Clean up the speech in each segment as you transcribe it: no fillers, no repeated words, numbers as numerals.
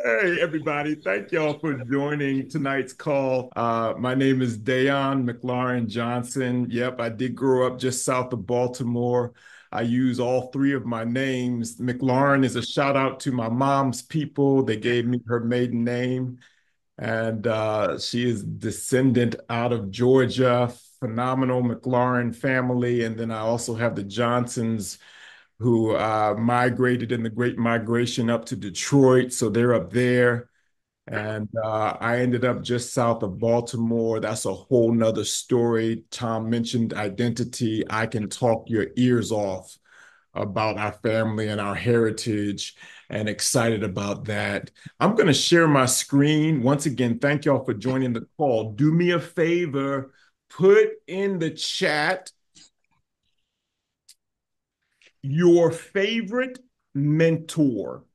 Hey, everybody. Thank y'all for joining tonight's call. My name is Daon McLarin Johnson. Yep, I did grow up just south of Baltimore. I use all three of my names. McLarin is a shout out to my mom's people. They gave me her maiden name, and she is descendant out of Georgia, phenomenal McLarin family. And then I also have the Johnsons who migrated in the Great Migration up to Detroit. So they're up there. And I ended up just south of Baltimore. That's a whole nother story. Tom mentioned identity. I can talk your ears off about our family and our heritage, and excited about that. I'm going to share my screen. Once again, thank y'all for joining the call. Do me a favor, put in the chat your favorite mentor.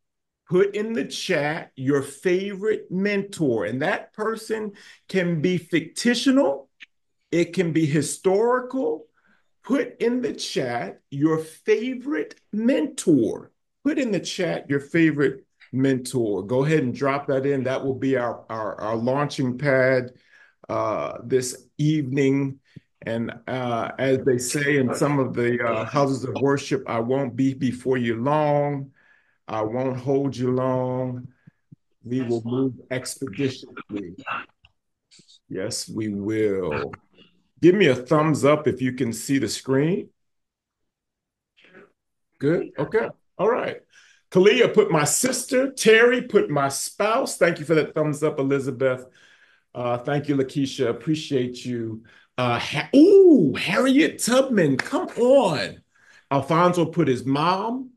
Put in the chat your favorite mentor, and that person can be fictional, it can be historical. Put in the chat your favorite mentor. Put in the chat your favorite mentor. Go ahead and drop that in. That will be our launching pad this evening. And as they say in some of the houses of worship, I won't be before you long. I won't hold you long. We will move expeditiously. Yes, we will. Give me a thumbs up if you can see the screen. Good. Okay. All right. Kalia put my sister. Terry put my spouse. Thank you for that thumbs up, Elizabeth. Thank you, Lakeisha. Appreciate you. Harriet Tubman. Come on. Alfonso put his mom.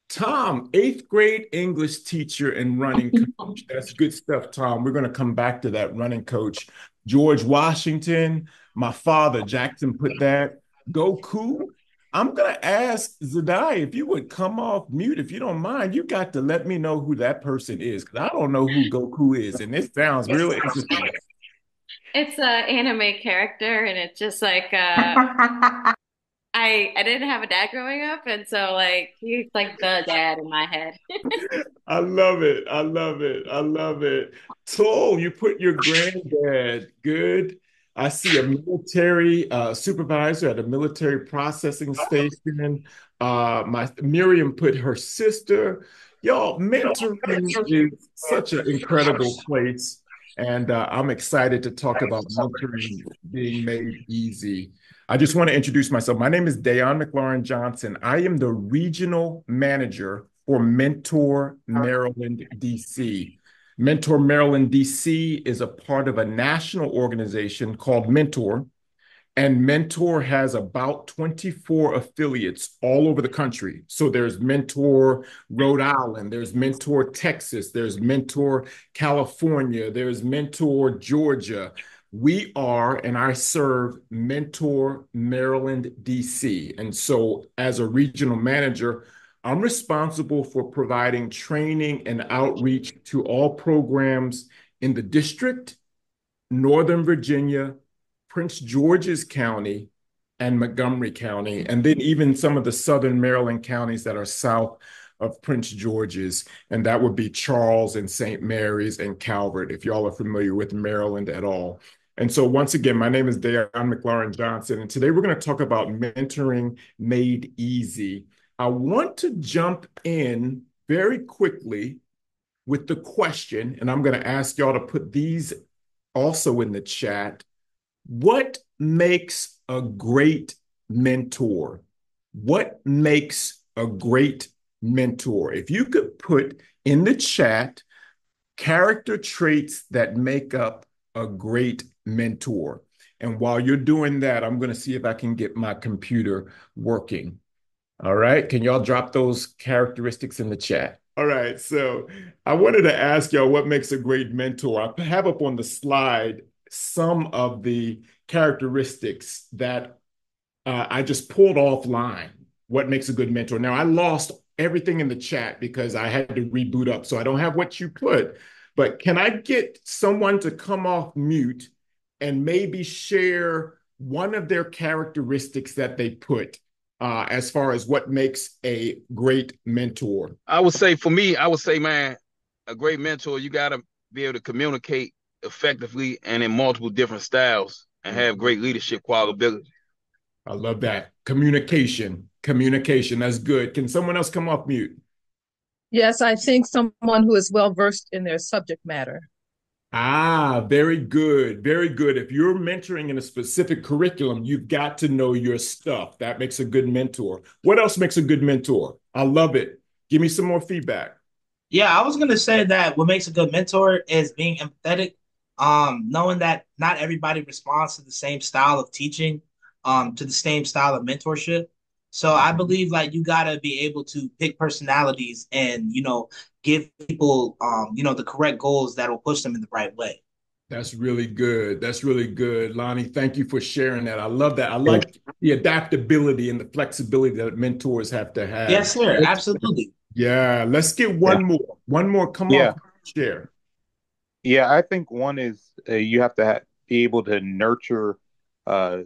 Tom, eighth grade English teacher and running coach. That's good stuff, Tom. We're going to come back to that running coach. George Washington, my father, Jackson put that. Goku. I'm going to ask Zadai if you would come off mute, if you don't mind. You got to let me know who that person is because I don't know who Goku is. And this sounds really interesting. It's an anime character, and it's just like I didn't have a dad growing up, and so like he's like the dad in my head. I love it. I love it. I love it. Toll, you put your granddad. Good. I see a military supervisor at a military processing station. My Miriam put her sister. Y'all, mentoring is such an incredible place. And I'm excited to talk about mentoring being made easy. I just want to introduce myself. My name is Daon McLarin Johnson. I am the regional manager for Mentor Maryland, DC. Mentor Maryland, DC is a part of a national organization called Mentor, and Mentor has about 24 affiliates all over the country. So there's Mentor Rhode Island, there's Mentor Texas, there's Mentor California, there's Mentor Georgia. We are, and I serve Mentor Maryland, DC. And so as a regional manager, I'm responsible for providing training and outreach to all programs in the district, Northern Virginia, Prince George's County, and Montgomery County, and then even some of the southern Maryland counties that are south of Prince George's, and that would be Charles and St. Mary's and Calvert, if y'all are familiar with Maryland at all. And so once again, my name is Daon McLarin Johnson, and today we're going to talk about mentoring made easy. I want to jump in very quickly with the question, and I'm going to ask y'all to put these also in the chat. What makes a great mentor? What makes a great mentor? If you could put in the chat character traits that make up a great mentor. And while you're doing that, I'm going to see if I can get my computer working. All right. Can y'all drop those characteristics in the chat? All right. So I wanted to ask y'all what makes a great mentor. I have up on the slide some of the characteristics that I just pulled offline. What makes a good mentor? Now, I lost everything in the chat because I had to reboot up. So I don't have what you put. But can I get someone to come off mute and maybe share one of their characteristics that they put as far as what makes a great mentor? I would say for me, I would say, man, a great mentor, you got to be able to communicate effectively and in multiple different styles and have great leadership qualities. I love that. Communication. Communication. That's good. Can someone else come off mute? Yes, I think someone who is well versed in their subject matter. Ah, very good. Very good. If you're mentoring in a specific curriculum, you've got to know your stuff. That makes a good mentor. What else makes a good mentor? I love it. Give me some more feedback. Yeah, I was gonna say that what makes a good mentor is being empathetic, knowing that not everybody responds to the same style of teaching, to the same style of mentorship. So I Mhm. believe like you gotta be able to pick personalities and give people the correct goals that will push them in the right way. That's really good. That's really good. Lonnie, thank you for sharing that. I love that. I like the adaptability and the flexibility that mentors have to have. Yes, sir. Absolutely. Yeah, let's get Yeah. one more. One more. Come Yeah. off, share. Yeah. I think one is you have to be able to nurture uh,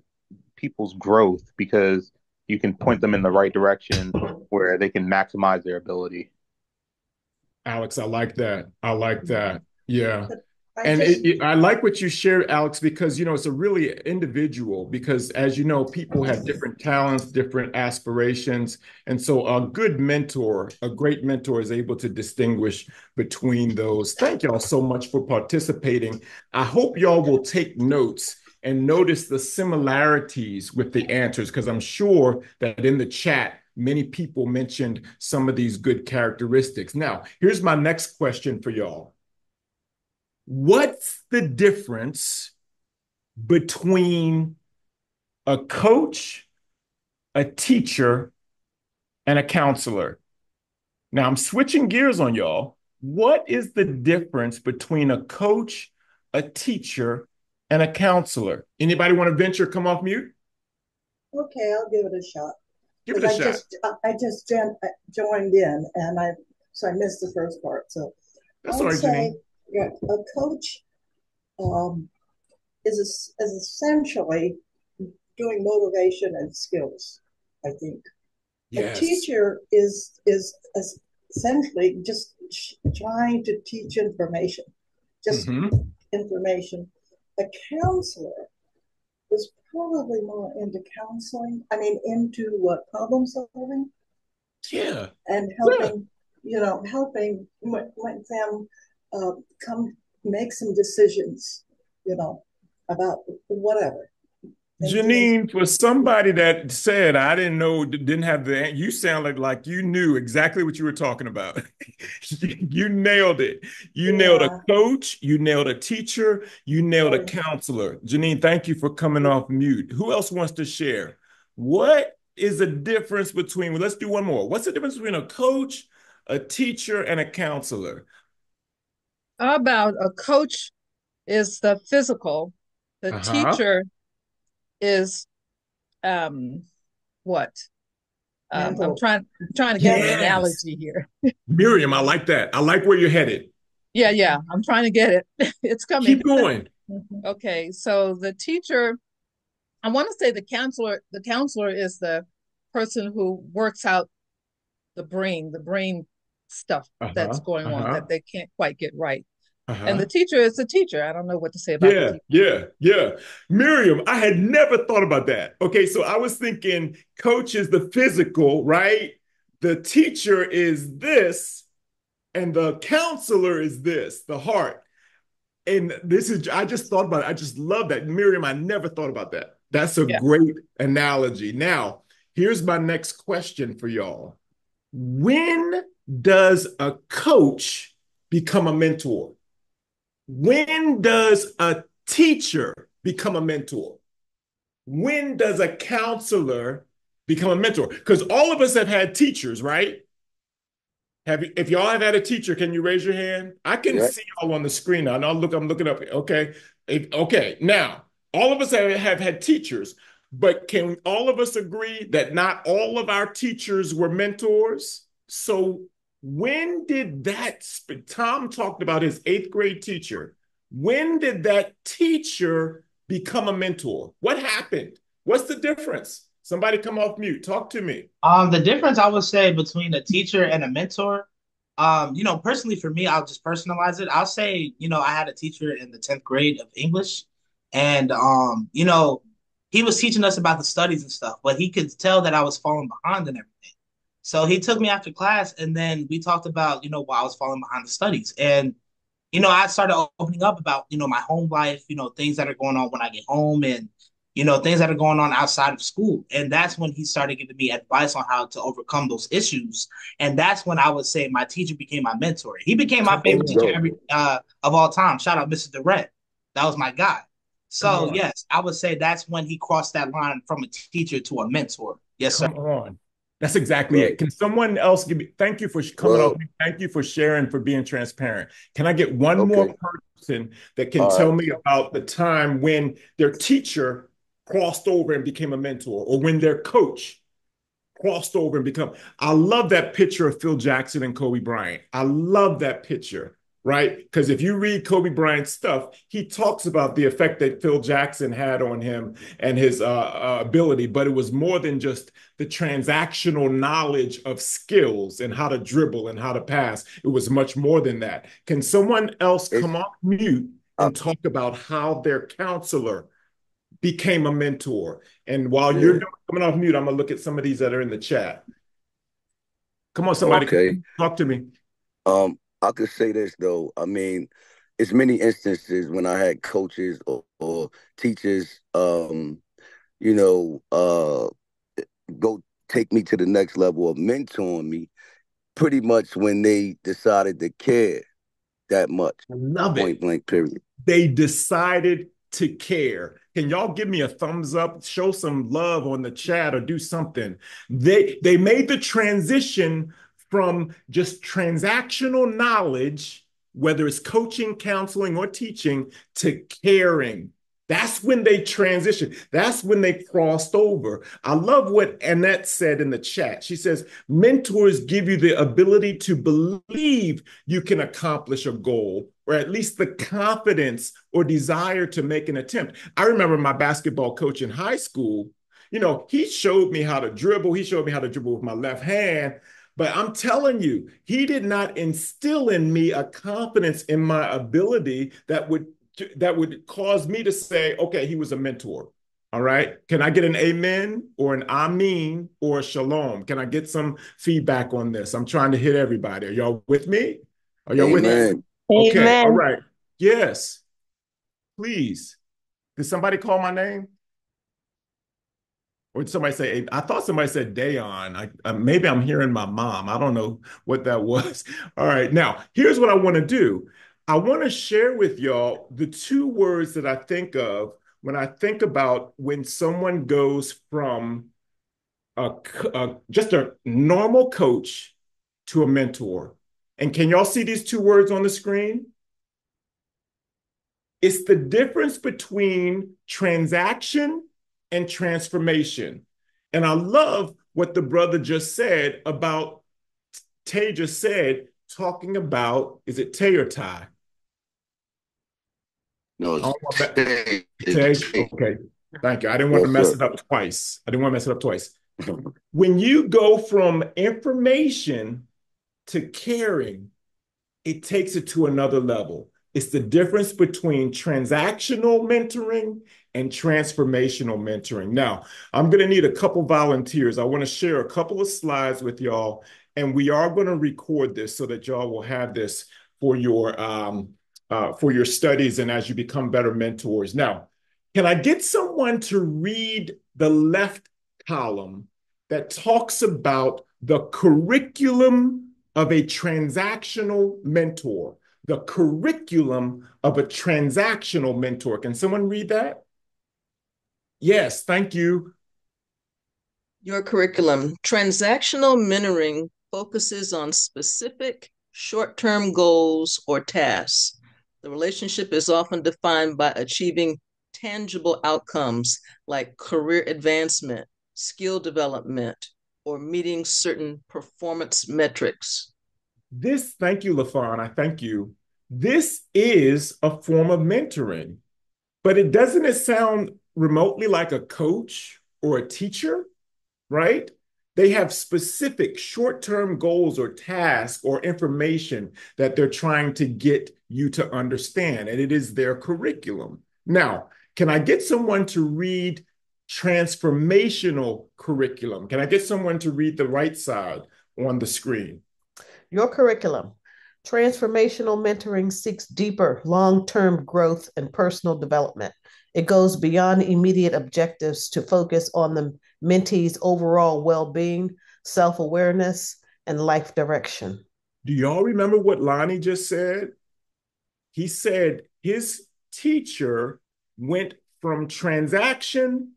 people's growth because you can point them in the right direction where they can maximize their ability. Alex, I like that. I like that. Yeah. But I And just, I like what you shared, Alex, because, it's a really individual, because as you know, people have different talents, different aspirations. And so a good mentor, a great mentor is able to distinguish between those. Thank y'all so much for participating. I hope y'all will take notes and notice the similarities with the answers, because I'm sure that in the chat, many people mentioned some of these good characteristics. Now, here's my next question for y'all. What's the difference between a coach, a teacher, and a counselor? Now I'm switching gears on y'all. What is the difference between a coach, a teacher, and a counselor? Anybody want to venture? Come off mute. okay, I'll give it a shot Give it because a shot. I just joined in and I missed the first part. So That's all I'd right, say Janine. yeah, a coach um, is essentially doing motivation and skills. I think a Yes. teacher is essentially just trying to teach information, just Mm-hmm. information. A counselor is probably more into counseling. I mean, into what problem solving Yeah. and Yeah. helping, helping them uh, come make some decisions, you know, about whatever. And doing, Janine, for somebody that said I didn't know, didn't have you sounded like you knew exactly what you were talking about. You nailed it. You nailed a yeah, coach, you nailed a teacher, you nailed oh, a yeah. counselor. Janine, thank you for coming off mute. Who else wants to share? What is the difference between, let's do one more. What's the difference between a coach, a teacher, and a counselor? How about a coach is the physical, the Uh-huh. teacher is um what? I'm Mental, trying to get an Yes. analogy here. Miriam, I like that. I like where you're headed. Yeah, I'm trying to get it. It's coming. Keep going. Okay, so the teacher, I want to say the counselor is the person who works out the brain stuff that's Uh-huh. going on that Uh-huh. they can't quite get right. And the Uh-huh. teacher is the teacher. I don't know what to say about the Yeah, teacher. yeah, yeah. Miriam, I had never thought about that. Okay, so I was thinking coach is the physical, right? The teacher is this, and the counselor is this, the heart. And this is, I just thought about it. I just love that. Miriam, I never thought about that. That's a Yeah. great analogy. Now, here's my next question for y'all. When does a coach become a mentor? When does a teacher become a mentor? When does a counselor become a mentor? Because all of us have had teachers, right? If y'all have had a teacher, can you raise your hand? I can Yeah. see y'all on the screen now. Now look, I'm looking up. Okay. Okay. Now, all of us have had teachers, but can all of us agree that not all of our teachers were mentors? So when did Tom talked about his eighth grade teacher. When did that teacher become a mentor? What happened? What's the difference? Somebody come off mute. Talk to me. The difference I would say between a teacher and a mentor Personally for me, I'll just personalize it. I'll say, I had a teacher in the 10th grade of English, and he was teaching us about the studies and stuff, but he could tell that I was falling behind and everything. So he took me after class, and then we talked about, why I was falling behind the studies. And I started opening up about, my home life, things that are going on when I get home, and, things that are going on outside of school. And that's when he started giving me advice on how to overcome those issues. And that's when I would say my teacher became my mentor. He became my Come favorite teacher on. of all time. Shout out Mr. Durrett. That was my guy. Come So on. yes, I would say that's when he crossed that line from a teacher to a mentor. Yes, sir. Come on. That's exactly Well, it. Can someone else give me, thank you for coming off. well, Thank you for sharing, for being transparent. Can I get one more okay. person that can All tell right. me about the time when their teacher crossed over and became a mentor, or when their coach crossed over and become? I love that picture of Phil Jackson and Kobe Bryant. I love that picture, right? Because if you read Kobe Bryant's stuff, he talks about the effect that Phil Jackson had on him and his ability, but it was more than just the transactional knowledge of skills and how to dribble and how to pass. It was much more than that. Can someone else come It's off mute uh, and talk about how their counselor became a mentor? And while you're yeah. coming off mute, I'm gonna look at some of these that are in the chat. Come on, somebody, Okay. talk to me. I could say this though. I mean, it's many instances when I had coaches or teachers, you know, uh, go take me to the next level of mentoring me. Pretty much when they decided to care that much. I love Point it. blank. Period. They decided to care. Can y'all give me a thumbs up, show some love on the chat, or do something? They made the transition from just transactional knowledge, whether it's coaching, counseling, or teaching, to caring. That's when they transitioned. That's when they crossed over. I love what Annette said in the chat. She says, mentors give you the ability to believe you can accomplish a goal, or at least the confidence or desire to make an attempt. I remember my basketball coach in high school. He showed me how to dribble. He showed me how to dribble with my left hand. But I'm telling you, he did not instill in me a confidence in my ability that would cause me to say, okay, he was a mentor. All right. Can I get an amen or an amen or a shalom? Can I get some feedback on this? I'm trying to hit everybody. Are y'all with me? Are y'all with me? Amen. Okay. All Amen. right. Yes, please. Did somebody call my name? Or did somebody say, I thought somebody said Daon. Maybe I'm hearing my mom. I don't know what that was. All right. Now, here's what I want to do. I want to share with y'all the two words that I think of when I think about when someone goes from just a normal coach to a mentor. And can y'all see these two words on the screen? It's the difference between transaction and transformation. And I love what the brother just said about, Tay just said, talking about, is it Tay or Ty? No, I it's don't want that. stay. Tay? It's stay. Okay. Thank you. I didn't want to Yes, mess sir. it up twice. I didn't want to mess it up twice. When you go from information to caring, it takes it to another level. It's the difference between transactional mentoring and transformational mentoring. Now, I'm going to need a couple volunteers. I want to share a couple of slides with y'all, and we are going to record this so that y'all will have this for your studies and as you become better mentors. Now, can I get someone to read the left column that talks about the curriculum of a transactional mentor? The curriculum of a transactional mentor. Can someone read that? Yes, thank you. Your curriculum. Transactional mentoring focuses on specific short-term goals or tasks. The relationship is often defined by achieving tangible outcomes like career advancement, skill development, or meeting certain performance metrics. Thank you, LaFawn. I thank you. This is a form of mentoring, but doesn't it sound remotely like a coach or a teacher, right? They have specific short-term goals or tasks or information that they're trying to get you to understand, and it is their curriculum. Now, can I get someone to read transformational curriculum? Can I get someone to read the right side on the screen? Your curriculum. Transformational mentoring seeks deeper long-term growth and personal development. It goes beyond immediate objectives to focus on the mentee's overall well-being, self-awareness, and life direction. Do y'all remember what Lonnie just said? He said his teacher went from transaction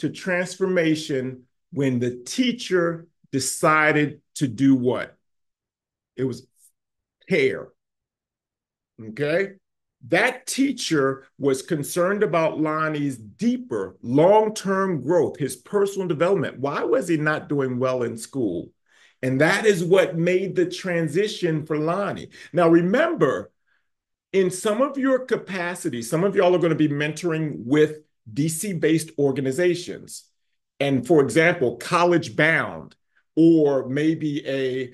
to transformation when the teacher decided to do what? It was care. Okay? That teacher was concerned about Lonnie's deeper long-term growth, his personal development. Why was he not doing well in school? And that is what made the transition for Lonnie. Now, remember, in some of your capacities, some of y'all are going to be mentoring with DC-based organizations. And for example, College Bound, or maybe a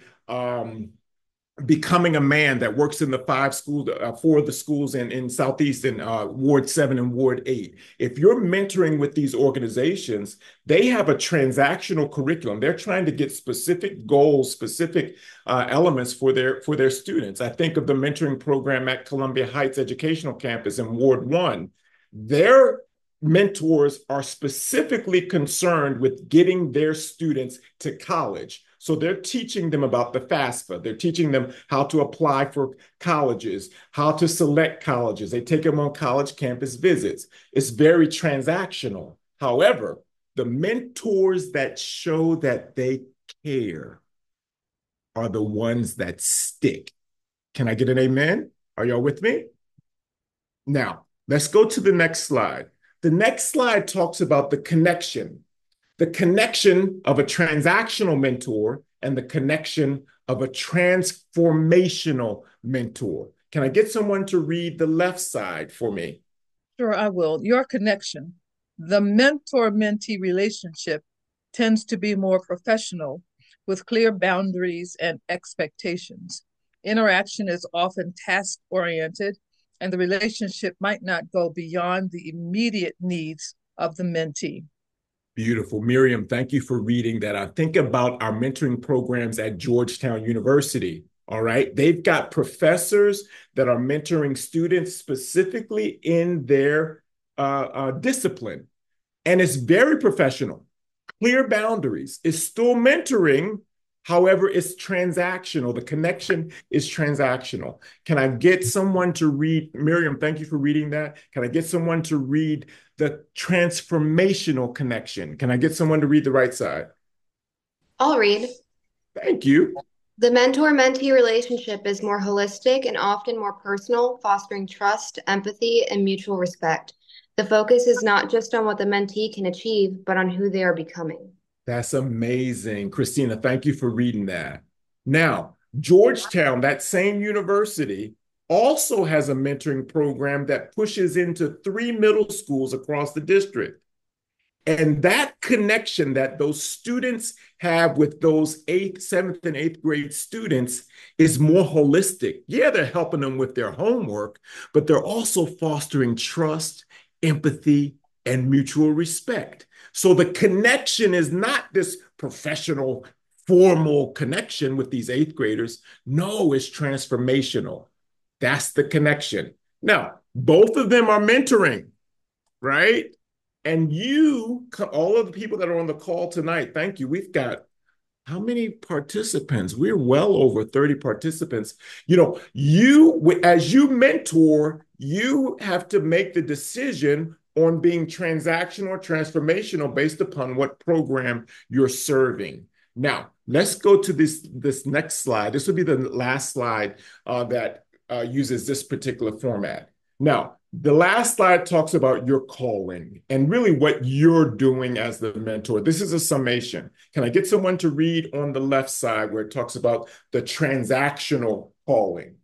Becoming a Man that works in the 5 schools, 4 of the schools in Southeast in Ward 7 and Ward 8. If you're mentoring with these organizations, they have a transactional curriculum. They're trying to get specific goals, specific elements for their students. I think of the mentoring program at Columbia Heights Educational Campus in Ward 1. Their mentors are specifically concerned with getting their students to college. So they're teaching them about the FAFSA. They're teaching them how to apply for colleges, how to select colleges. They take them on college campus visits. It's very transactional. However, the mentors that show that they care are the ones that stick. Can I get an amen? Are y'all with me? Now, let's go to the next slide. The next slide talks about the connection of a transactional mentor and the connection of a transformational mentor. Can I get someone to read the left side for me? Sure, I will. Your connection. The mentor-mentee relationship tends to be more professional with clear boundaries and expectations. Interaction is often task-oriented, and the relationship might not go beyond the immediate needs of the mentee. Beautiful. Miriam, thank you for reading that. I think about our mentoring programs at Georgetown University. All right. They've got professors that are mentoring students specifically in their discipline. And it's very professional, clear boundaries. It's still mentoring. However, it's transactional. The connection is transactional. Can I get someone to read? Miriam, thank you for reading that. Can I get someone to read the transformational connection? Can I get someone to read the right side? I'll read. Thank you. The mentor-mentee relationship is more holistic and often more personal, fostering trust, empathy, and mutual respect. The focus is not just on what the mentee can achieve, but on who they are becoming. That's amazing. Christina, thank you for reading that. Now, Georgetown, that same university, also has a mentoring program that pushes into 3 middle schools across the district. And that connection that those students have with those 8th, 7th, and 8th grade students is more holistic. Yeah, they're helping them with their homework, but they're also fostering trust, empathy, and mutual respect. So the connection is not this professional, formal connection with these 8th graders. No, it's transformational. That's the connection. Now, both of them are mentoring, right? And you, all of the people that are on the call tonight, thank you. We've got how many participants? We're well over 30 participants. As you mentor, you have to make the decision on being transactional or transformational based upon what program you're serving. Now, let's go to this next slide. This will be the last slide that uses this particular format. Now, the last slide talks about your calling and really what you're doing as the mentor. This is a summation. Can I get someone to read on the left side where it talks about the transactional calling?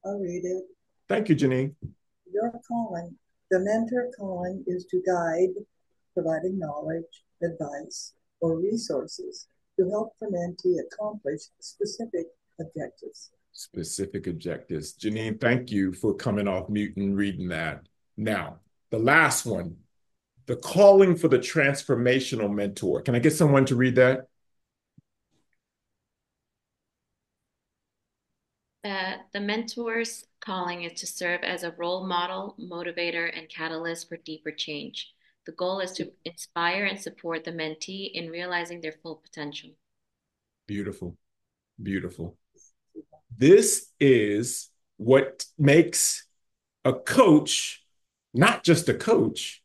I'll read it. Thank you, Janine. Your calling, the mentor calling, is to guide, providing knowledge, advice, or resources to help the mentee accomplish specific objectives. Specific objectives. Janine, thank you for coming off mute and reading that. Now, the last one, the calling for the transformational mentor. Can I get someone to read that? The mentor's calling is to serve as a role model, motivator, and catalyst for deeper change. The goal is to inspire and support the mentee in realizing their full potential. Beautiful, beautiful. This is what makes a coach not just a coach,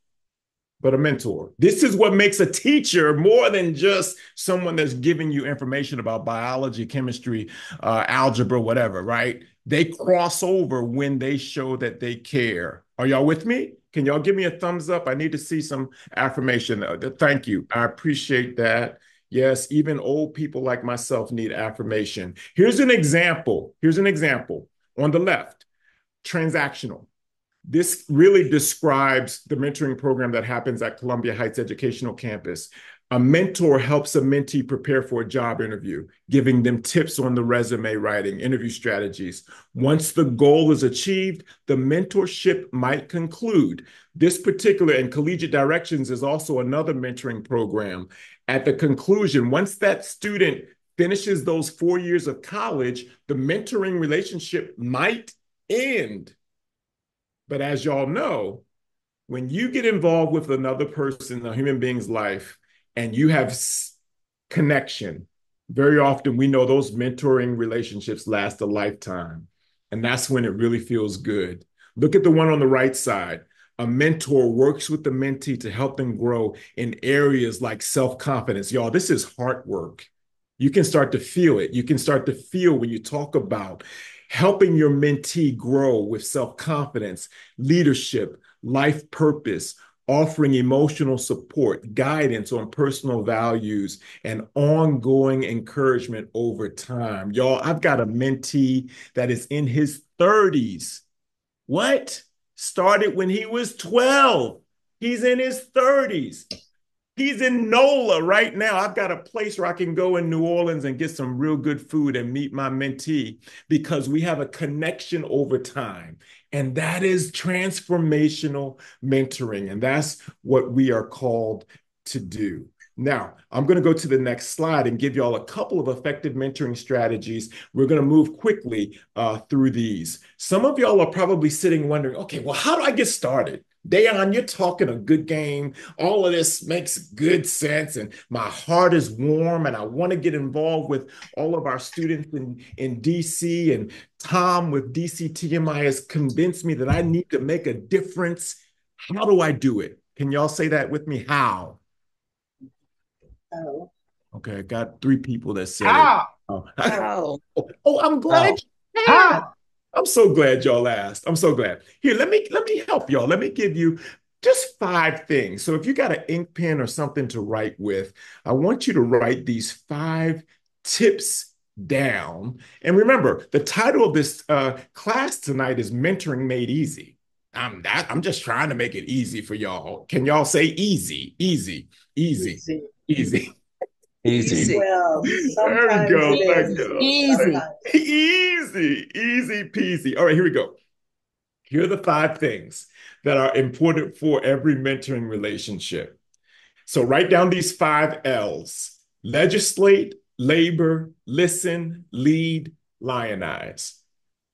but a mentor. This is what makes a teacher more than just someone that's giving you information about biology, chemistry, algebra, whatever, right? They cross over when they show that they care. Are y'all with me? Can y'all give me a thumbs up? I need to see some affirmation. Thank you. I appreciate that. Yes, even old people like myself need affirmation. Here's an example. Here's an example. On the left, transactional. This really describes the mentoring program that happens at Columbia Heights Educational Campus. A mentor helps a mentee prepare for a job interview, giving them tips on the resume writing, interview strategies. Once the goal is achieved, the mentorship might conclude. This particular, and Collegiate Directions is also another mentoring program. At the conclusion, once that student finishes those 4 years of college, the mentoring relationship might end. But as y'all know, when you get involved with another person, a human being's life, and you have connection, very often we know those mentoring relationships last a lifetime. And that's when it really feels good. Look at the one on the right side. A mentor works with the mentee to help them grow in areas like self-confidence. Y'all, this is hard work. You can start to feel it. You can start to feel when you talk about helping your mentee grow with self-confidence, leadership, life purpose, offering emotional support, guidance on personal values, and ongoing encouragement over time. Y'all, I've got a mentee that is in his 30s. What? Started when he was 12. He's in his 30s. He's in NOLA right now. I've got a place where I can go in New Orleans and get some real good food and meet my mentee because we have a connection over time. And that is transformational mentoring. And that's what we are called to do. Now, I'm going to go to the next slide and give y'all a couple of effective mentoring strategies. We're going to move quickly through these. Some of y'all are probably sitting wondering, okay, well, how do I get started? Daon, you're talking a good game. All of this makes good sense, and my heart is warm, and I want to get involved with all of our students in DC, and Tom with DC TMI has convinced me that I need to make a difference. How do I do it? Can y'all say that with me? How? Oh. Okay, I got 3 people that said How? it. Oh, How? I'm glad. How? I'm so glad y'all asked. I'm so glad. Here, let me help y'all. Let me give you just 5 things. So if you got an ink pen or something to write with, I want you to write these 5 tips down. And remember, the title of this class tonight is Mentoring Made Easy. I'm just trying to make it easy for y'all. Can y'all say easy, easy, easy, easy? Easy. Well, There we sometimes go. it Thank is. you. Easy. Easy, easy peasy. All right, here we go. Here are the 5 things that are important for every mentoring relationship. So write down these 5 L's: legislate, labor, listen, lead, lionize.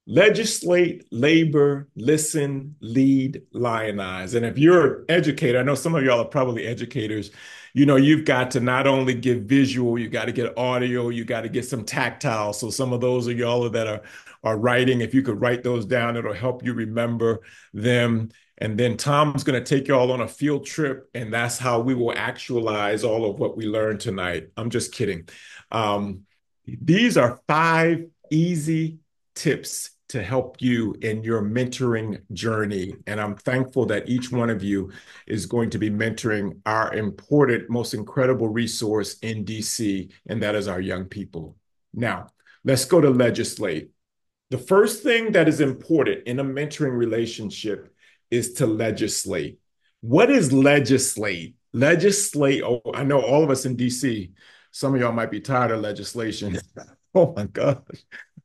Legislate, labor, listen, lead, lionize. And if you're an educator, I know some of y'all are probably educators, you know, you've got to not only get visual, you got to get audio, you got to get some tactile. So some of those of y'all that are writing, if you could write those down, it'll help you remember them. And then Tom's going to take y'all on a field trip, and that's how we will actualize all of what we learned tonight. I'm just kidding. These are 5 easy tips to help you in your mentoring journey. And I'm thankful that each one of you is going to be mentoring our important, most incredible resource in DC, and that is our young people. Now, let's go to legislate. The first thing that is important in a mentoring relationship is to legislate. What is legislate? Legislate. Oh, I know all of us in DC, some of y'all might be tired of legislation. Oh my gosh.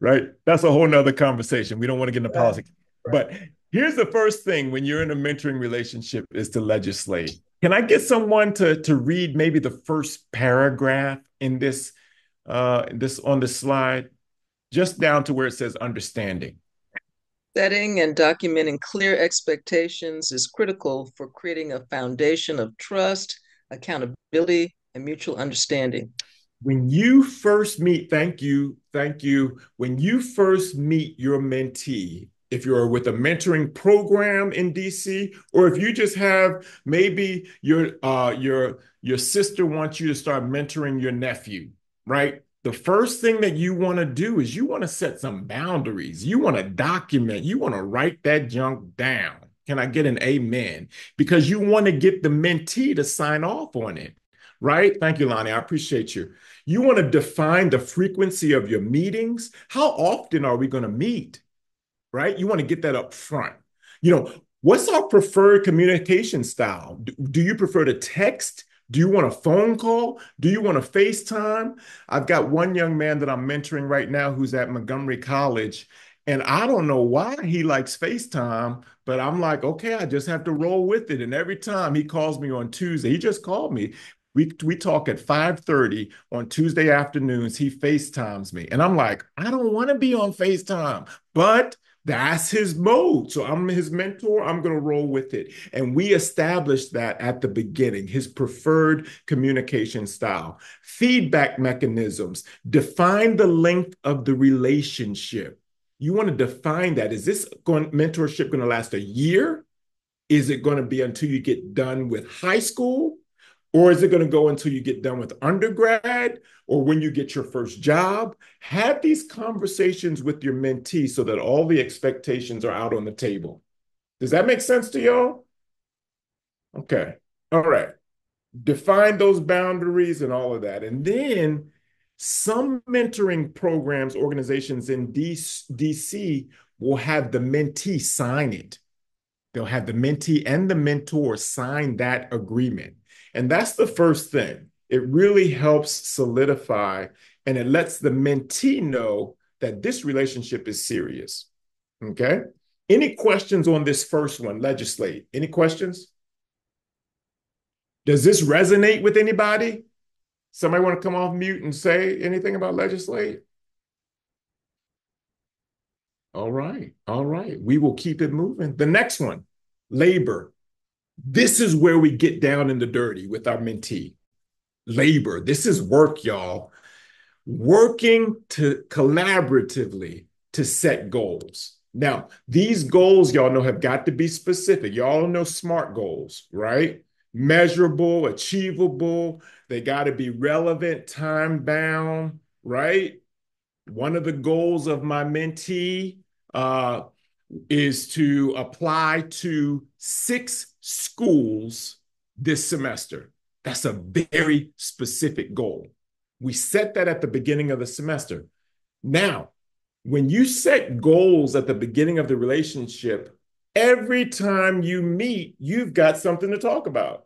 Right? That's a whole nother conversation. We don't want to get into Right. politics. But here's the first thing when you're in a mentoring relationship is to legislate. Can I get someone to read maybe the first paragraph in this on the slide, just down to where it says understanding? Setting and documenting clear expectations is critical for creating a foundation of trust, accountability, and mutual understanding. When you first meet, thank you. When you first meet your mentee, if you're with a mentoring program in DC, or if you just have maybe your sister wants you to start mentoring your nephew, right? The first thing that you want to do is you want to set some boundaries. You want to document, you want to write that junk down. Can I get an amen? Because you want to get the mentee to sign off on it, right? Thank you, Lonnie. I appreciate you. You want to define the frequency of your meetings. How often are we going to meet? Right? You want to get that up front. What's our preferred communication style? Do you prefer to text? Do you want a phone call? Do you want a FaceTime? I've got one young man that I'm mentoring right now who's at Montgomery College, and I don't know why he likes FaceTime, but I'm like, okay, I just have to roll with it. And every time he calls me on Tuesday, he just called me. We talk at 5:30 on Tuesday afternoons. He FaceTimes me. And I'm like, I don't want to be on FaceTime, but that's his mode. So I'm his mentor. I'm going to roll with it. And we established that at the beginning, his preferred communication style, feedback mechanisms, define the length of the relationship. You want to define that. Is this mentorship going to last a year? Is it going to be until you get done with high school? Or is it going to go until you get done with undergrad or when you get your first job? Have these conversations with your mentee so that all the expectations are out on the table. Does that make sense to y'all? Okay. All right. Define those boundaries and all of that. And then some mentoring programs, organizations in DC will have the mentee sign it. They'll have the mentee and the mentor sign that agreement. And that's the first thing. It really helps solidify and it lets the mentee know that this relationship is serious. Okay. Any questions on this first one? Legislate. Any questions? Does this resonate with anybody? Somebody want to come off mute and say anything about legislate? All right. All right. We will keep it moving. The next one, labor. This is where we get down in the dirty with our mentee. Labor. This is work, y'all. Working to collaboratively to set goals. Now, these goals, y'all know, have got to be specific. Y'all know SMART goals, right? Measurable, achievable. They got to be relevant, time bound, right? One of the goals of my mentee is to apply to 6 schools this semester. That's a very specific goal. We set that at the beginning of the semester. Now, when you set goals at the beginning of the relationship, every time you meet, you've got something to talk about.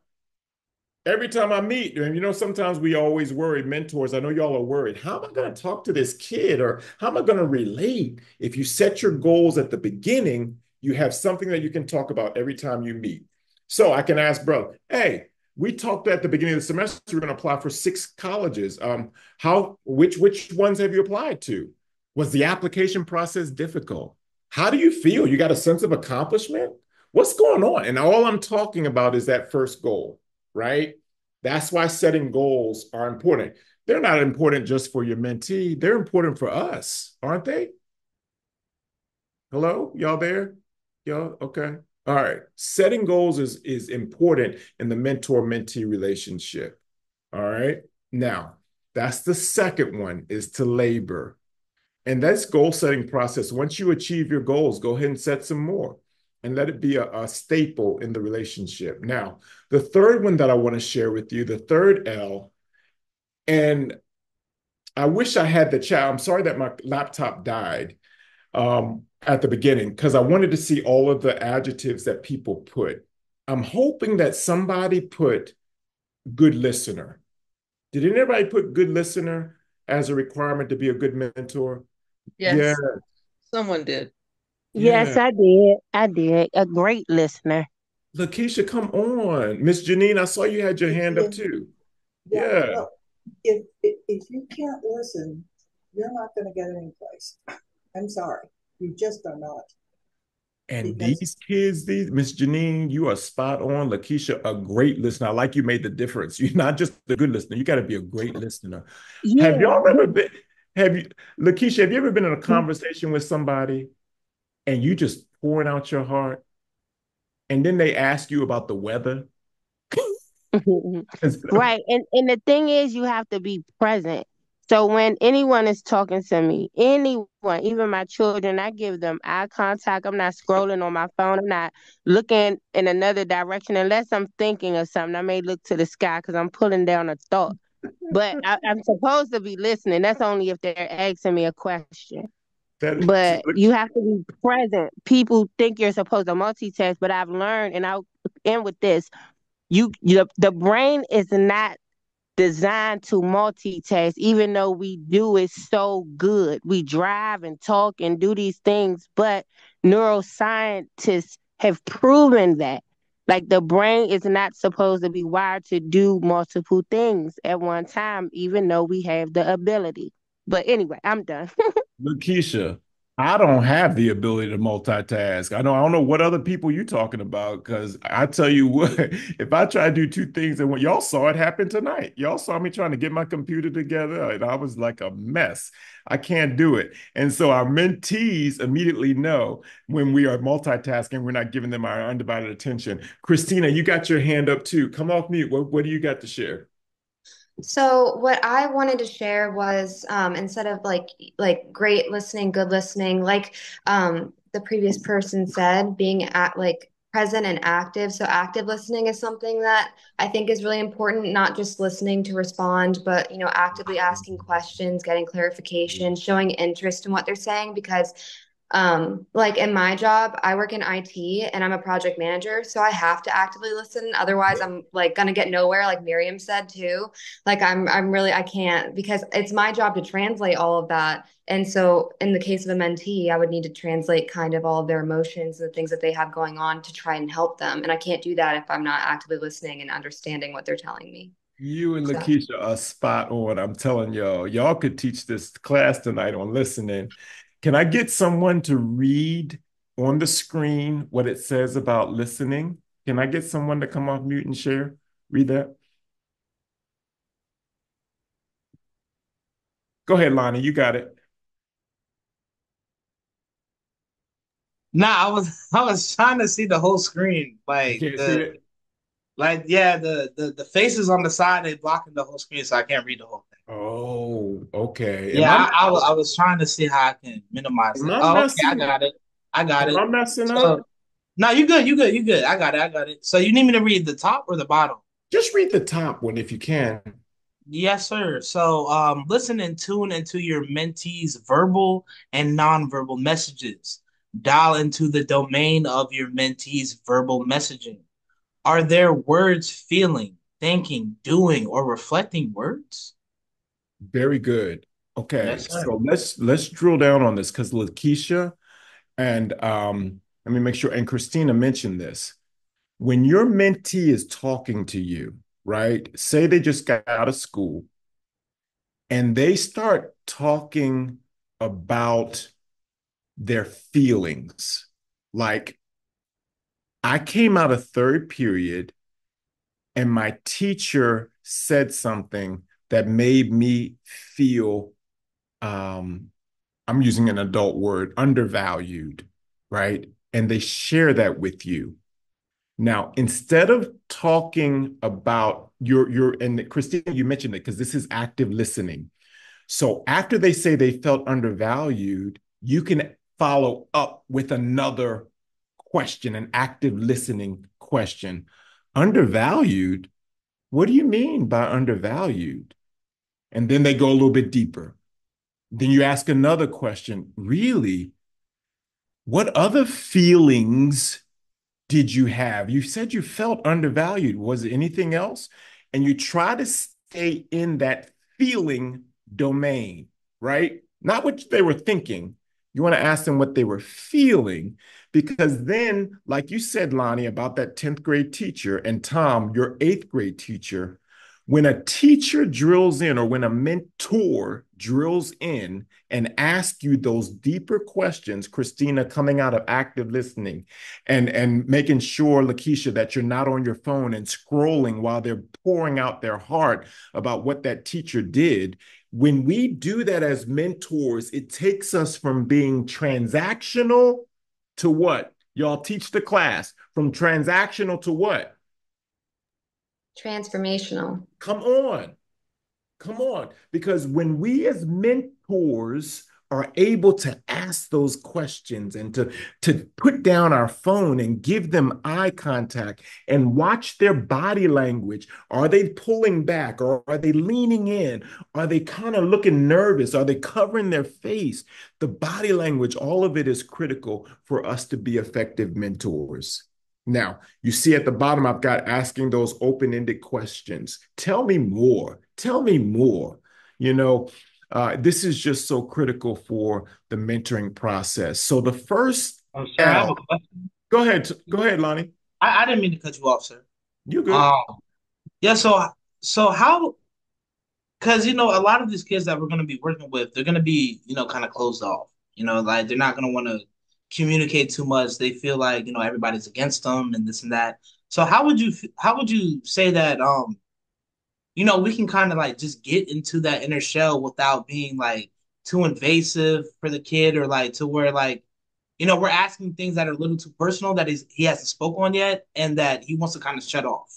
Every time I meet, and sometimes we always worry, mentors, I know y'all are worried. How am I going to talk to this kid or how am I going to relate? If you set your goals at the beginning, you have something that you can talk about every time you meet. So I can ask, bro, hey, we talked at the beginning of the semester, we're going to apply for 6 colleges. Which ones have you applied to? Was the application process difficult? How do you feel? You got a sense of accomplishment? What's going on? And all I'm talking about is that first goal, right? That's why setting goals are important. They're not important just for your mentee. They're important for us, aren't they? Hello? Y'all there? Y'all? Okay. All right. Setting goals is important in the mentor-mentee relationship. All right. Now, that's the second one, is to labor. And that's goal setting process. Once you achieve your goals, go ahead and set some more and let it be a staple in the relationship. Now, the third one that I want to share with you, the third L, and I wish I had the chat. I'm sorry that my laptop died at the beginning because I wanted to see all of the adjectives that people put. I'm hoping that somebody put good listener. Did anybody put good listener as a requirement to be a good mentor? Yeah, Yes, someone did. Yes, yeah. I did. I did. A great listener. Lakeisha, come on. Miss Janine, I saw you had your hand up Yeah, too. yeah. Yeah. Well, if you can't listen, you're not going to get any place. I'm sorry, you just are not. And Because these kids, these Miss Janine, you are spot on. Lakeisha, a great listener. I like you made the difference. You're not just a good listener. You got to be a great listener. Have Yeah. y'all ever been? Have you, Lakeisha? Have you ever been in a conversation with somebody and you just pouring out your heart, and then they ask you about the weather? Right. And the thing is you have to be present. So when anyone is talking to me, anyone, even my children, I give them eye contact. I'm not scrolling on my phone. I'm not looking in another direction unless I'm thinking of something. I may look to the sky because I'm pulling down a thought. But I'm supposed to be listening. That's only if they're asking me a question. that But you have to be present. People think you're supposed to multitask, but I've learned, and I'll end with this. The brain is not designed to multitask, even though we do it so good. We drive and talk and do these things, but neuroscientists have proven that. Like the brain is not supposed to be wired to do multiple things at one time, even though we have the ability. But anyway, I'm done. Lakeisha, I don't have the ability to multitask. I don't know what other people you talking about, because I tell you what, if I try to do two things, and what y'all saw it happen tonight, y'all saw me trying to get my computer together, and I was like a mess. I can't do it. And so our mentees immediately know when we are multitasking, we're not giving them our undivided attention. Christina, you got your hand up too. Come off mute. What do you got to share? So what I wanted to share was instead of like great listening, good listening, like the previous person said, being at like present and active. So active listening is something that I think is really important, not just listening to respond, but actively asking questions, getting clarification, showing interest in what they're saying because like in my job, I work in IT and I'm a project manager, so I have to actively listen. Otherwise, I'm like gonna get nowhere, like Miriam said too. Like I'm really I can't because it's my job to translate all of that. And so in the case of a mentee, I would need to translate kind of all of their emotions and the things that they have going on to try and help them. And I can't do that if I'm not actively listening and understanding what they're telling me. You and So Lakeisha are spot on. I'm telling y'all, y'all could teach this class tonight on listening. Can I get someone to read on the screen what it says about listening? Can I get someone to come off mute and share? Read that. Go ahead, Lonnie. You got it. Nah, I was trying to see the whole screen. You can't see it? Yeah, the faces on the side, they blocking the whole screen, so I can't read the whole thing. Oh, okay. Yeah, I was trying to see how I can minimize am it. I Oh, okay, I messing got it. I got am it. I messing up? So no, you good, you good, you good. I got it, I got it. So you need me to read the top or the bottom? Just read the top one if you can. Yes, sir. So listen and tune into your mentees' verbal and nonverbal messages. Dial into the domain of your mentees' verbal messaging. Are their words feeling, thinking, doing, or reflecting words? Very good. Okay, Yes, sir. so let's drill down on this because Lakeisha and let me make sure, and Christina mentioned this. When your mentee is talking to you, right? Say they just got out of school and they start talking about their feelings. Like, I came out of third period and my teacher said something that made me feel, I'm using an adult word, undervalued, right? And they share that with you. Now, instead of talking about and Christina, you mentioned it because this is active listening. So after they say they felt undervalued, you can follow up with another question, an active listening question. Undervalued? What do you mean by undervalued? And then they go a little bit deeper. Then you ask another question. Really? What other feelings did you have? You said you felt undervalued. Was it anything else? and you try to stay in that feeling domain, right? Not what they were thinking. You want to ask them what they were feeling, because then, like you said, Lonnie, about that 10th grade teacher, and Tom, your 8th grade teacher, when a teacher drills in, or when a mentor drills in and asks you those deeper questions, Christina, coming out of active listening and making sure, Lakeisha, that you're not on your phone and scrolling while they're pouring out their heart about what that teacher did. When we do that as mentors, it takes us from being transactional to what? Y'all teach the class. From transactional to what? Transformational. Come on. Come on. Because when we as mentors are able to ask those questions and to put down our phone and give them eye contact and watch their body language, are they pulling back, or are they leaning in? Are they kind of looking nervous? Are they covering their face? The body language, all of it is critical for us to be effective mentors. Now, you see at the bottom, I've got asking those open-ended questions. Tell me more. Tell me more. You know, this is just so critical for the mentoring process. So the first Sir, I have L, a question. go ahead, Lonnie. I didn't mean to cut you off, sir. You good? Um, yeah, so how, because a lot of these kids that we're going to be working with, they're going to be kind of closed off. Like they're not going to want to communicate too much. They feel like everybody's against them and this and that. So how would you say that we can kind of like just get into that inner shell without being like too invasive for the kid, or like to where like we're asking things that are a little too personal that he hasn't spoke on yet and that he wants to kind of shut off.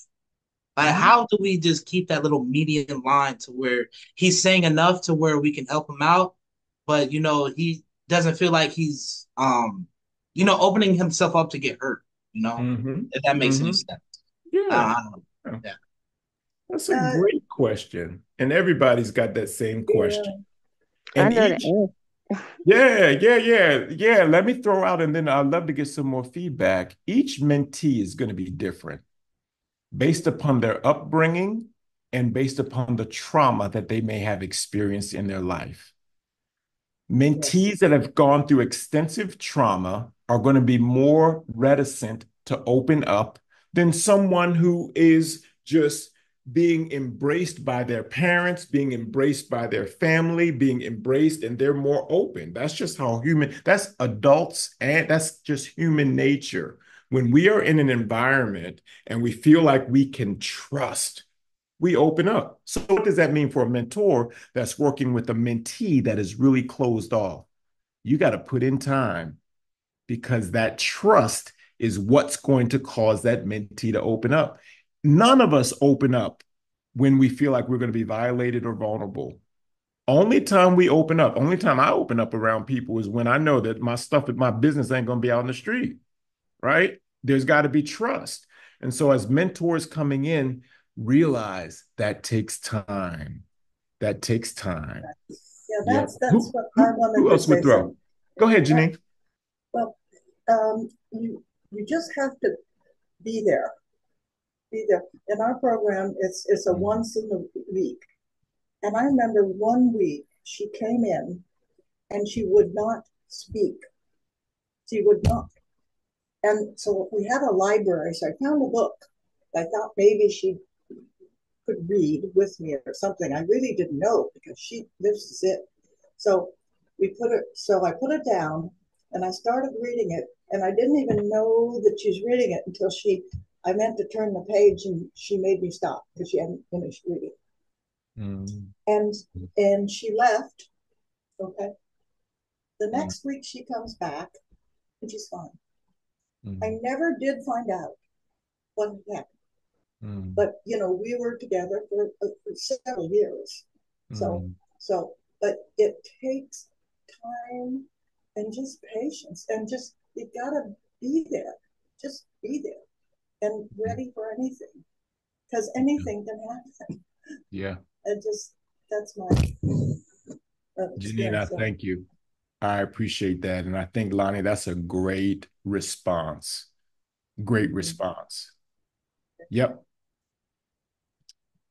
Like, Mhm. how do we just keep that little median line to where he's saying enough to where we can help him out, but he doesn't feel like he's opening himself up to get hurt. Mm-hmm. If that makes any Mm-hmm. sense. Yeah. I don't know. Yeah. Yeah. That's a Uh, great question. And everybody's got that same yeah. question. I And know the each, answer. yeah. Let me throw out, and then I'd love to get some more feedback. Each mentee is going to be different based upon their upbringing and based upon the trauma that they may have experienced in their life. Yes. Mentees that have gone through extensive trauma are going to be more reticent to open up than someone who is just being embraced by their parents, being embraced by their family, being embraced, and they're more open. That's just how that's adults, and that's just human nature. When we are in an environment and we feel like we can trust, we open up. So what does that mean for a mentor that's working with a mentee that is really closed off? You got to put in time, because that trust is what's going to cause that mentee to open up. None of us open up when we feel like we're going to be violated or vulnerable. Only time we open up, only time I open up around people is when I know that my stuff at my business ain't going to be out in the street, right? There's got to be trust. And so as mentors coming in, realize that takes time. That takes time. Yeah, Yeah. that's what I wanted Who to else would say. throw? So, Go ahead, uh, Janine. well, you just have to be there. Be there. In our program, it's a Mhm. once in a week. And I remember one week she came in and she would not speak. She would not. And so we had a library, so I found a book. I thought maybe she could read with me or something. I really didn't know because this is it. So I put it down and I started reading it, and I didn't even know that she's reading it until I meant to turn the page and she made me stop because she hadn't finished reading. Mm. And and she left. Okay. The Mm. next week she comes back and she's fine. I Mm. never did find out what happened. Mm. But we were together for several years. So Mm. so, but it takes time and just patience, and just you gotta be there, just be there and ready for anything, because anything can happen. Yeah. And just that's my Janine, I experience. So, thank you. I appreciate that. And I think, Lonnie, that's a great response. Great response. Yep.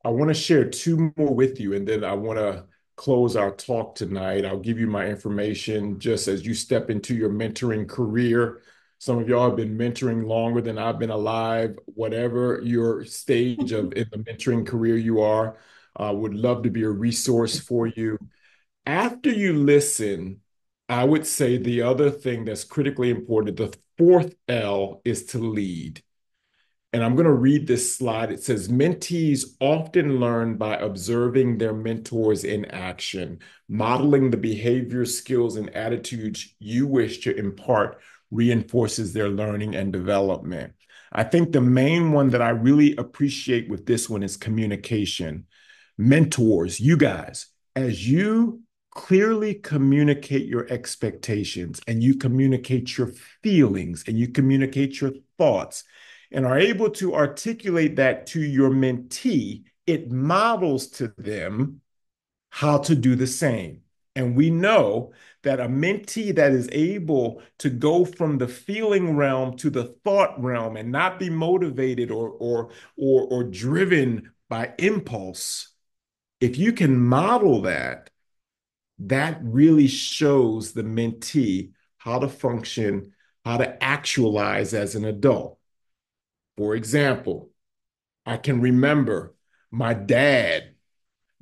I want to share two more with you, and then I want to close our talk tonight. I'll give you my information just as you step into your mentoring career. Some of y'all have been mentoring longer than I've been alive. Whatever your stage of in the mentoring career you are, would love to be a resource for you. After you listen, I would say the other thing that's critically important, the fourth L, is to lead. And I'm going to read this slide. It says, mentees often learn by observing their mentors in action, modeling the behavior, skills, and attitudes you wish to impart reinforces their learning and development. I think the main one that I really appreciate with this one is communication. Mentors, you guys, as you clearly communicate your expectations and you communicate your feelings and you communicate your thoughts, and are able to articulate that to your mentee, it models to them how to do the same. And we know that a mentee that is able to go from the feeling realm to the thought realm and not be motivated or driven by impulse, if you can model that, that really shows the mentee how to function, how to actualize as an adult. For example, I can remember my dad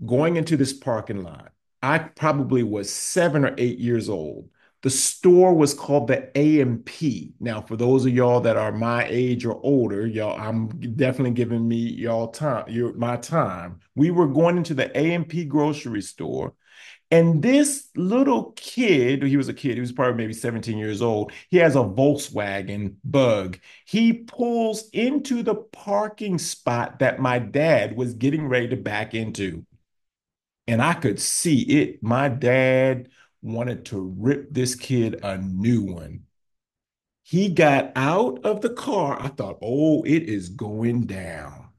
going into this parking lot. I probably was 7 or 8 years old. The store was called the A&P. Now, for those of y'all that are my age or older, y'all, I'm definitely giving me y'all time, my time. We were going into the A&P grocery store, and this little kid, he was a kid, he was probably maybe 17 years old. He has a Volkswagen Bug. He pulls into the parking spot that my dad was getting ready to back into. And I could see it. My dad wanted to rip this kid a new one. He got out of the car. I thought, oh, it is going down,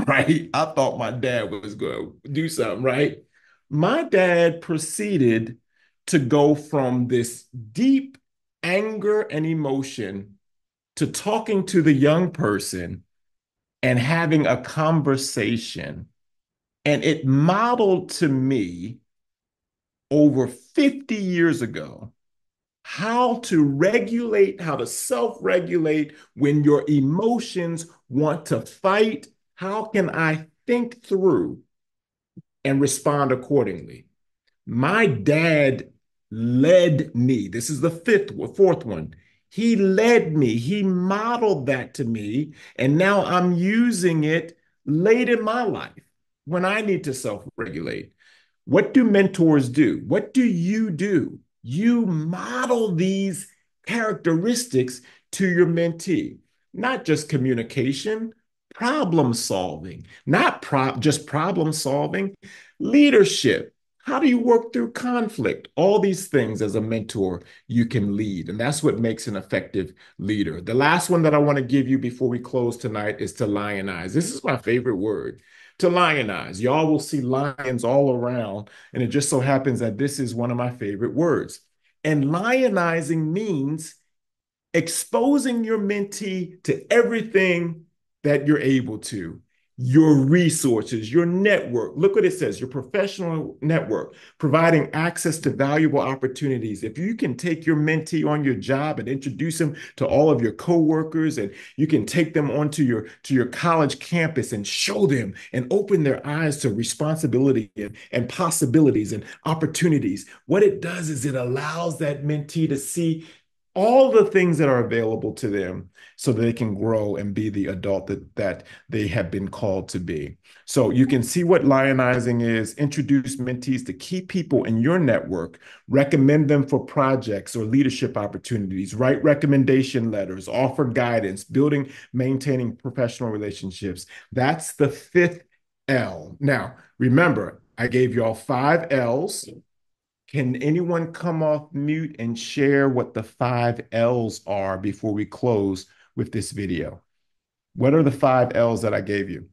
right? I thought my dad was going to do something, right? My dad proceeded to go from this deep anger and emotion to talking to the young person and having a conversation. And it modeled to me over 50 years ago how to regulate, how to self regulate when your emotions want to fight. How can I think through and respond accordingly? My dad led me. This is the fourth one. He led me. He modeled that to me. And now I'm using it late in my life when I need to self regulate. What do mentors do? What do? You model these characteristics to your mentee, not just communication, problem solving, not just problem solving, leadership. How do you work through conflict? All these things as a mentor you can lead. And that's what makes an effective leader. The last one that I want to give you before we close tonight is to lionize. This is my favorite word, to lionize. Y'all will see lions all around. And it just so happens that this is one of my favorite words. And lionizing means exposing your mentee to everything that you're able to, your resources, your network. Look what it says, your professional network, providing access to valuable opportunities. If you can take your mentee on your job and introduce them to all of your coworkers, and you can take them onto your college campus and show them and open their eyes to responsibility and possibilities and opportunities. What it does is it allows that mentee to see all the things that are available to them so that they can grow and be the adult that they have been called to be. So you can see what lionizing is. Introduce mentees to key people in your network, recommend them for projects or leadership opportunities, write recommendation letters, offer guidance, building, maintaining professional relationships. That's the fifth L. Now, remember, I gave you all 5 L's. Can anyone come off mute and share what the 5 L's are before we close with this video? What are the 5 L's that I gave you?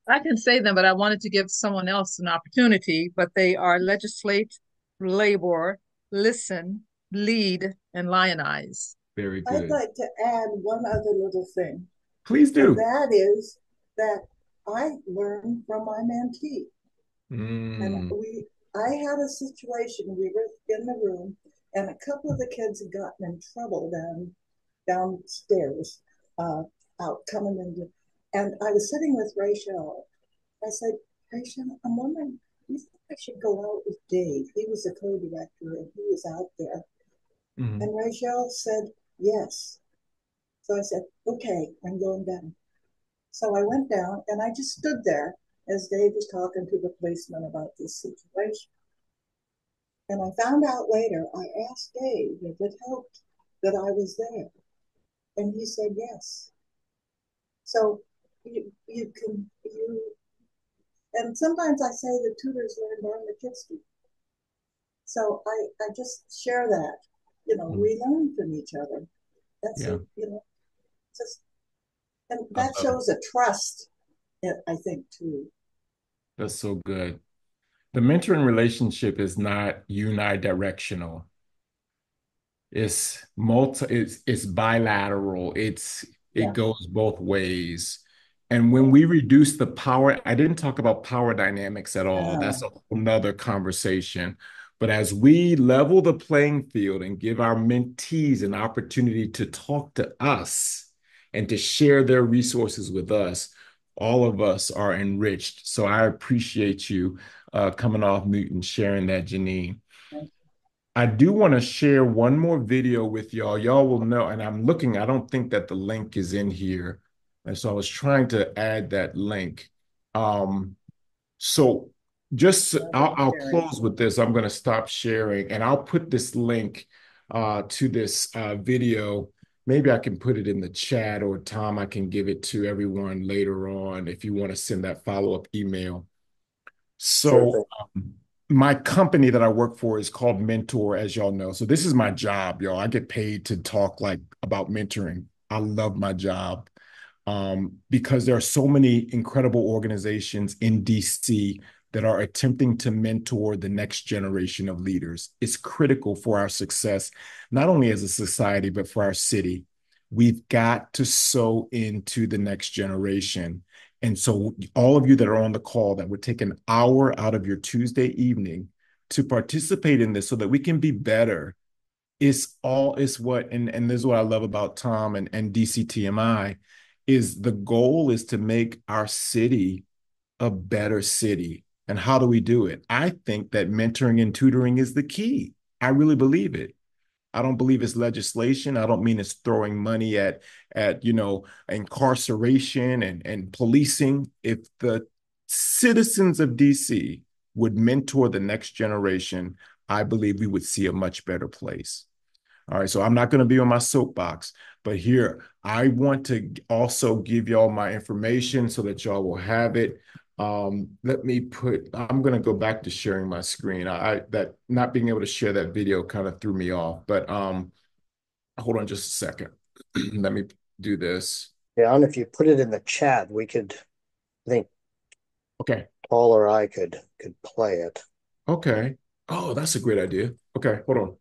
I can say them, but I wanted to give someone else an opportunity. But they are legislate, labor, listen, lead, and lionize. Very I'd good. like to add one other little thing, Please and do. that is that I learned from my mentee. And Mm, I had a situation, we were in the room, and a couple of the kids had gotten in trouble downstairs, out coming into, and I was sitting with Rachel. I said, Rachel, I'm wondering, do you think I should go out with Dave? He was the co-director and he was out there. mhm. And Rachel said, yes. So I said, okay, I'm going down. So I went down and I just stood there as Dave was talking to the policeman about this situation. And I found out later, I asked Dave if it helped that I was there. And he said yes. So and sometimes I say the tutors learn more than the kids do. So I just share that, we learn from each other. That's Yeah, it, just, and I that love it. shows a trust, I think, too. That's so good. The mentoring relationship is not unidirectional. It's bilateral. It Yeah. goes both ways. And when we reduce the power, I didn't talk about power dynamics at all. Uh, That's a whole nother conversation. But as we level the playing field and give our mentees an opportunity to talk to us and to share their resources with us, all of us are enriched. So I appreciate you coming off mute and sharing that, Janine. I do want to share one more video with y'all. Y'all will know, and I'm looking, I don't think that the link is in here. And so I was trying to add that link. Um, so just I'll close with this. I'm going to stop sharing and I'll put this link to this video. Maybe I can put it in the chat, or Tom, I can give it to everyone later on if you want to send that follow-up email. Sure So thing. my company that I work for is called Mentor, as y'all know. So this is my job, y'all. I get paid to talk like about mentoring. I love my job because there are so many incredible organizations in DC that are attempting to mentor the next generation of leaders. It's critical for our success, not only as a society, but for our city. We've got to sow into the next generation. And so, all of you that are on the call that would take an hour out of your Tuesday evening to participate in this so that we can be better is what, and this is what I love about Tom and DCTMI, is the goal is to make our city a better city. And how do we do it? I think that mentoring and tutoring is the key. I really believe it. I don't believe it's legislation. I don't mean it's throwing money at incarceration and policing. If the citizens of DC would mentor the next generation, I believe we would see a much better place. All right, so I'm not going to be on my soapbox, but here I want to also give y'all my information so that y'all will have it. I'm going to go back to sharing my screen. That not being able to share that video kind of threw me off, but hold on just a second. Let me do this. Yeah, and if you put it in the chat, I think Okay. Paul or I could play it. Okay. Oh, that's a great idea. Okay, hold on.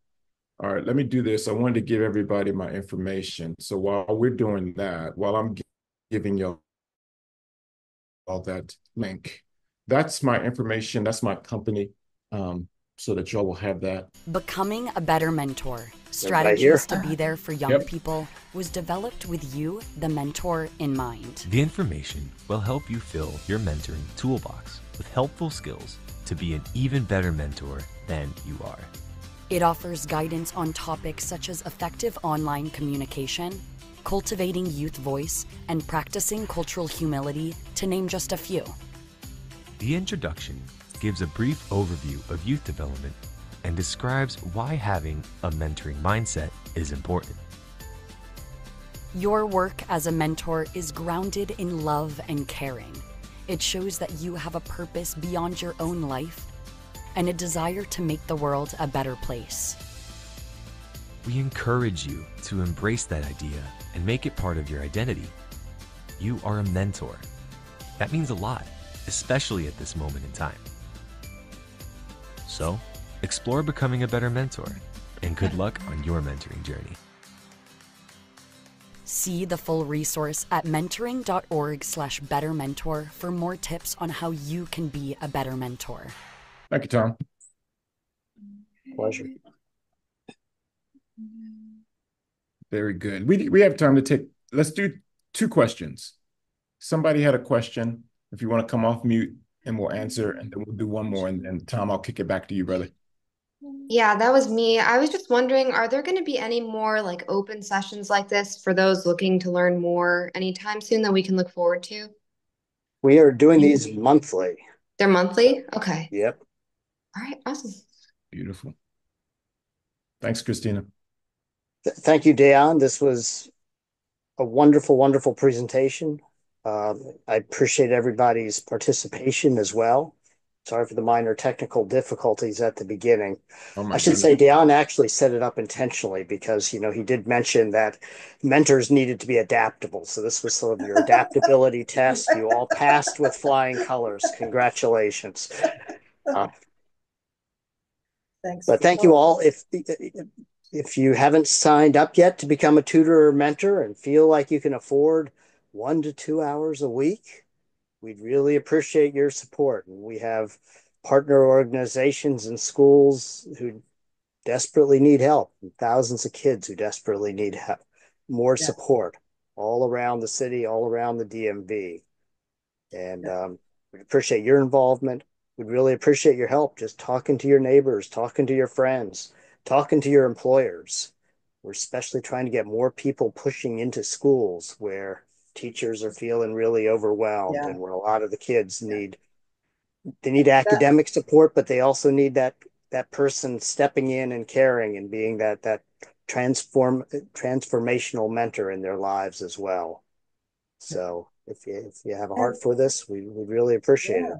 All right, let me do this. I wanted to give everybody my information. So while we're doing that, while I'm giving y'all all that link, that's my information. That's my company, so that y'all will have that. Becoming a better mentor, strategies to be there for young Yep. people, was developed with you, the mentor, in mind. The information will help you fill your mentoring toolbox with helpful skills to be an even better mentor than you are. It offers guidance on topics such as effective online communication, cultivating youth voice, and practicing cultural humility, to name just a few. The introduction gives a brief overview of youth development and describes why having a mentoring mindset is important. Your work as a mentor is grounded in love and caring. It shows that you have a purpose beyond your own life and a desire to make the world a better place. We encourage you to embrace that idea and make it part of your identity. You are a mentor. That means a lot, especially at this moment in time. So, explore becoming a better mentor, and good luck on your mentoring journey. See the full resource at mentoring.org/bettermentor for more tips on how you can be a better mentor. Thank you, Tom. Pleasure. Very good. We have time to take, let's do 2 questions. Somebody had a question. If you want to come off mute and we'll answer, and then we'll do one more. And Tom, I'll kick it back to you, brother. Yeah, that was me. I was just wondering, are there going to be any more like open sessions like this for those looking to learn more anytime soon that we can look forward to? We are doing these monthly. They're monthly? Okay. Yep. All right, awesome. Beautiful. Thanks, Christina. Thank you, Daon. This was a wonderful, wonderful presentation. I appreciate everybody's participation as well. Sorry for the minor technical difficulties at the beginning. I should say Daon actually set it up intentionally because, he did mention that mentors needed to be adaptable. So this was some of your adaptability tests. You all passed with flying colors. Congratulations. Thanks. But thank you all. If you haven't signed up yet to become a tutor or mentor and feel like you can afford 1 to 2 hours a week, we'd really appreciate your support. And we have partner organizations and schools who desperately need help, and thousands of kids who desperately need more support all around the city, all around the DMV. And we appreciate your involvement. We'd really appreciate your help just talking to your neighbors, talking to your friends, talking to your employers. We're especially trying to get more people pushing into schools where teachers are feeling really overwhelmed and where a lot of the kids need academic support, but they also need that person stepping in and caring and being that transformational mentor in their lives as well. So if you have a heart for this, we'd really appreciate it.